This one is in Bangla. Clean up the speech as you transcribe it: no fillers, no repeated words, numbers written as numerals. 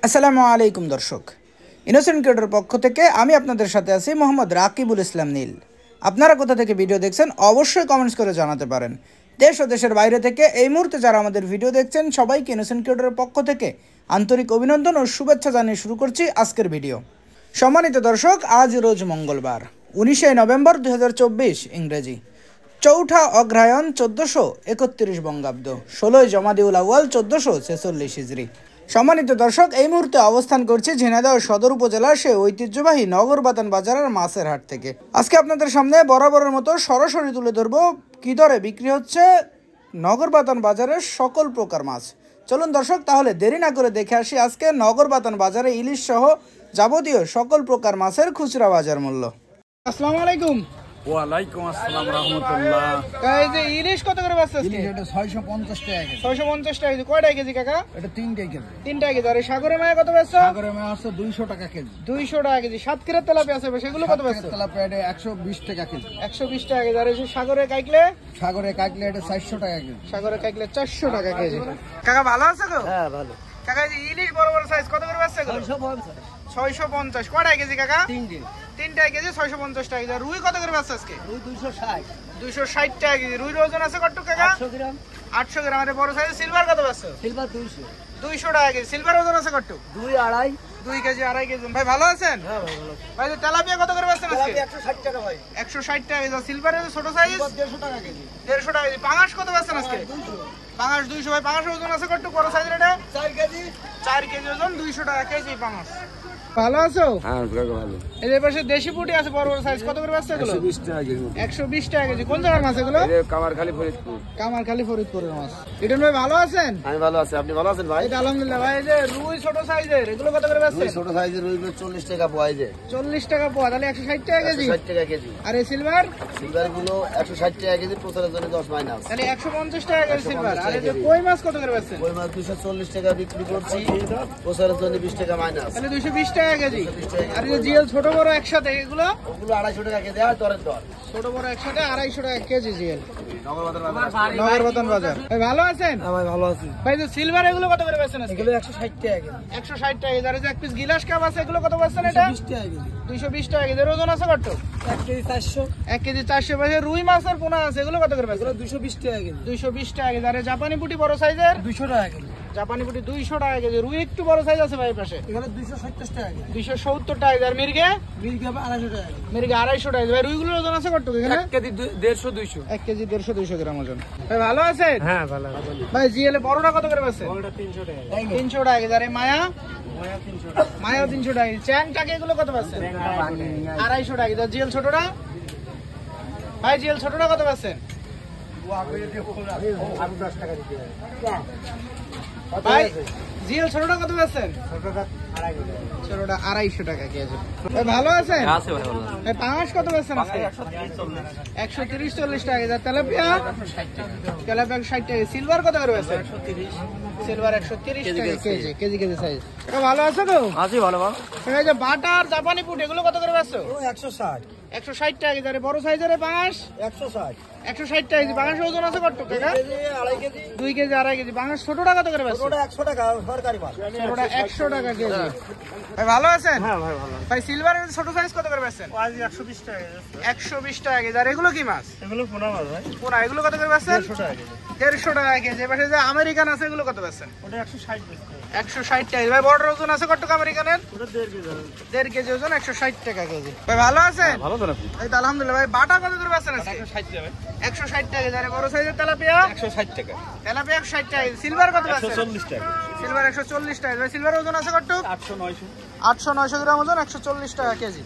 আসসালামু আলাইকুম দর্শক, ইনোসেন্ট ক্রিয়েটর পক্ষ থেকে আমি আপনাদের সাথে আছি মোহাম্মদ রাকিবুল ইসলাম নীল। আপনারা কোথা থেকে ভিডিও দেখছেন অবশ্যই কমেন্টস করে জানাতে পারেন। দেশ ও দেশের বাইরে থেকে এই মুহূর্তে যারা আমাদের ভিডিও দেখছেন সবাইকে ইনোসেন্ট ক্রিয়েটরের পক্ষ থেকে আন্তরিক অভিনন্দন ও শুভেচ্ছা জানিয়ে শুরু করছি আজকের ভিডিও। সম্মানিত দর্শক, আজ রোজ মঙ্গলবার 19 নভেম্বর 2024 ইংরেজি, 4 অগ্রহায়ণ 1431 বঙ্গাব্দ, 16 জমাদিউল আউয়াল 1446 হিজরি। সম্মানিত দর্শক, এই মুহূর্তে অবস্থান করছি ঝিনাইদহ সদর উপজেলার সেই ঐতিহ্যবাহী নগরবাতান বাজারের মাছের হাট থেকে। আজকে আপনাদের সামনে বরাবরের মতো সরাসরি তুলে ধরবো কী দরে বিক্রি হচ্ছে নগরবাতান বাজারের সকল প্রকার মাছ। চলুন দর্শক, তাহলে দেরি না করে দেখে আসি আজকে নগরবাতান বাজারে ইলিশ সহ যাবতীয় সকল প্রকার মাছের খুচরা বাজার মূল্য। আসসালামু আলাইকুম। ওয়ালাইকুম আসসালাম রাহমাতুল্লাহ। এই যে ইলিশ কত করে বেচছেন আজকে? এটা 650 টাকা কেজি। 650 টাকা কেজি। কয়টা কেজি কাকা? এটা 3টা কেজি। 3টা কেজি। আর সাগরের মাছ কত বেচছো? সাগরের মাছ আছে 200 টাকা কেজি। 200 টাকা কেজি। সাতক্ষীরার তেলাপিয়া আছে, সেগুলো কত বেচছো? তেলাপিয়া এটা 120 টাকা কেজি। 120 টাকা কেজি। আর এই সাগরে কাইকলে? সাগরে কাইকলে এটা 400 টাকা কেজি। সাগরে কাইকলে 400 টাকা কেজি। কাকা ভালো আছে গো? হ্যাঁ ভালো। কাকা এই ইলিশ বড় বড় সাইজ কত করে বেচছো এগুলো? 650। কয়টা কেজি কাকা? 3টা কেজি 650 টাকা কেজি। আর রুই কত করে বেচছো আজকে? রুই 260। 260 টাকা কেজি। রুইর ওজন আছে কত কাকা? 800 গ্রাম। 800 গ্রাম। আর বড় সাইজ সিলভার কত বেচছো? সিলভার 200। 200 টাকা কেজি। সিলভার ওজন আছে কত? 2 2.5। 2 কেজি 2.5 কেজি। ভাই ভালো আছেন? হ্যাঁ ভাই ভালো। ভাই তেলাপিয়া কত করে বেচছেন আজকে? 160 টাকা ভাই। 160 টাকা কেজি। সিলভারের ছোট সাইজ 150 টাকা কেজি। 150 টাকা কেজি। পাঙাশ কত বেচছেন আজকে? 200। পাঙাশ 200। ভাই পাঙাশের ওজন আছে কত? বড় সাইজের এটা 4 কেজি। 4 কেজি ওজন, 200 টাকা কেজি পাঙাশ। ভালো আছো? হ্যাঁ ভালো। এই যে পাশে দেশি পুঁটি আছে বড় বড় সাইজ, কত করে বেচছো এগুলো? 120 টাকা কেজি। 120 টাকা কেজি। কোন জায়গার মাছ এগুলো? এই কামারখালী ফরিদপুর। কামারখালী ফরিদপুরের মাছ। ইটন ভাই ভালো আছেন? আমি ভালো আছি, আপনি ভালো আছেন ভাই? এই আলহামদুলিল্লাহ। ভাই এই যে রুই ছোট সাইজের এগুলো কত করে বেচছেন? ছোট সাইজের রুইগুলো 40 টাকা পোয়া। 40 টাকা পোয়া, তাহলে 160 টাকা কেজি। 160 টাকা কেজি। আর এই সিলভার? সিলভার গুলো 160 টাকা কেজি, প্রচারের জন্য 10 মাইনাস। তাহলে 150 টাকা কেজি সিলভার। আর এই যে কই মাছ কত করে বেচছেন? কই মাছ 240 টাকা বিক্রি করছি, প্রচারের জন্য 20 টাকা মাইনাস। তাহলে 220 টাকা কেজি। আর এই যে জিএল ছোট বড় একসাথে এগুলো? ওগুলো 250 টাকা কেজি। আর দরের দর ছোট বড় একসাথে 250 টাকা কেজি জিএল। নগরবাজার বাজার। ভাই ভালো আছেন? হ্যাঁ ভাই ভালো আছি। ভাই যে সিলভার এগুলো কত করে বেচছেন আজকে? এগুলো 160 টাকা কেজি। 160 টাকা কেজি। আর এই যে এক পিস গিলাস কাপ আছে এগুলো কত বেচছেন এটা? 220 টাকা কেজি। 220 টাকা কেজি। এর ওজন আছে কত? 1 কেজি 400। 1 কেজি 400। ভাই রুই মাছের পোনা আছে এগুলো কত করে বেচছেন? এগুলো 220 টাকা কেজি। 220 টাকা কেজি। আর এই জাপানি পুঁটি বড় সাইজের? 200 টাকা কেজি। জাপানি পুঁটি 200 টাকা কেজি। রুই একটু বড় সাইজ আছে ভাই পাশে? এগুলো 270 টাকা কেজি। 270 টাকা কেজি। আর মির্গে? মির্গি হবে 250 টাকা কেজি। মির্গে 250 টাকা কেজি। ভাই রুইগুলোর ওজন আছে কত এখানে? 1 কেজি 150 200। 1 কেজি 150 200 গ্রাম ওজন। ভাই ভালো আছেন? হ্যাঁ ভালো। ভাই জিএল বড়টা কত করে বেচছেন? বড়টা 300 টাকা। 300 টাকা কেজি। আর এই মায়া? মায়া 300 টাকা। মায়াও 300 টাকা কেজি। চ্যাংটাকে এগুলো কত বেচছেন? 250 টাকা কেজি। আর জিএল ছোটটা? ভাই জিএল ছোটটা কত বেচছেন? ভাই জিএল ছোটটা কত বেচছেন? ছোটটা 250 টাকা কেজি। ভাই ভালো আছেন? আছে ভাই ভালো। ভাই পাঙাশ কত বেচছেন আজকে? 130 40 টাকা কেজি। আর তেলাপিয়া? তেলাপিয়া 60 টাকা। সিলভার কত করে বেচছেন? 130। সিলভার 130 টাকা কেজি। KG KG size. ভালো আছে তো? আছি ভালো ভালো। এই যে বাটার জাপানি পুঁটি এগুলো কত করে বেচছো? 160। 160 টাকা কেজি। আর বড় সাইজের পাঙাশ? 160। 160 টাকা কেজি। পাঙাশ ওজন আছে কত টাকা? 2 কেজি 2 কেজি 2.5 কেজি। পাঙাশ ছোটটা কত করে বেচছো? ওটা 100 টাকা সরকারি মাল। ছোটটা 100 টাকা কেজি। ভাই ভালো আছেন? হ্যাঁ ভাই ভালো। ভাই সিলভারের ছোট সাইজ কত করে বেচছেন? আজ 120 টাকা। 120 টাকা কেজি। আর এগুলো কি মাছ? এগুলো পোনা মাছ ভাই। পোনা এগুলো কত করে বেচছেন? 150 টাকা কেজি। 150 টাকা কেজি। এবারে যে আমেরিকান আছে এগুলো কত বেচছেন? ওটা 160 টাকা। 160 টাকা। ভাই বড় ওজন আছে কত আমেরিকানের? ওটা 1.5 কেজি। 1.5 কেজি ওজন, 160 টাকা কেজি। ভাই ভালো আছেন? ভালো তো আপনি? এই তো আলহামদুলিল্লাহ। ভাই বাটা কত করে বেচছেন আজকে? 160 টাকা ভাই। 160 টাকা কেজি। আর বড় সাইজের তেলাপিয়া? 160 টাকা। তেলাপিয়া 160 টাকা কেজি। সিলভার কত বেচছেন? 140 টাকা। সিলভার 140 টাকা। ভাই সিলভার ওজন আছে কত? 800 900। 800 900 গ্রাম ওজন, 140 টাকা কেজি।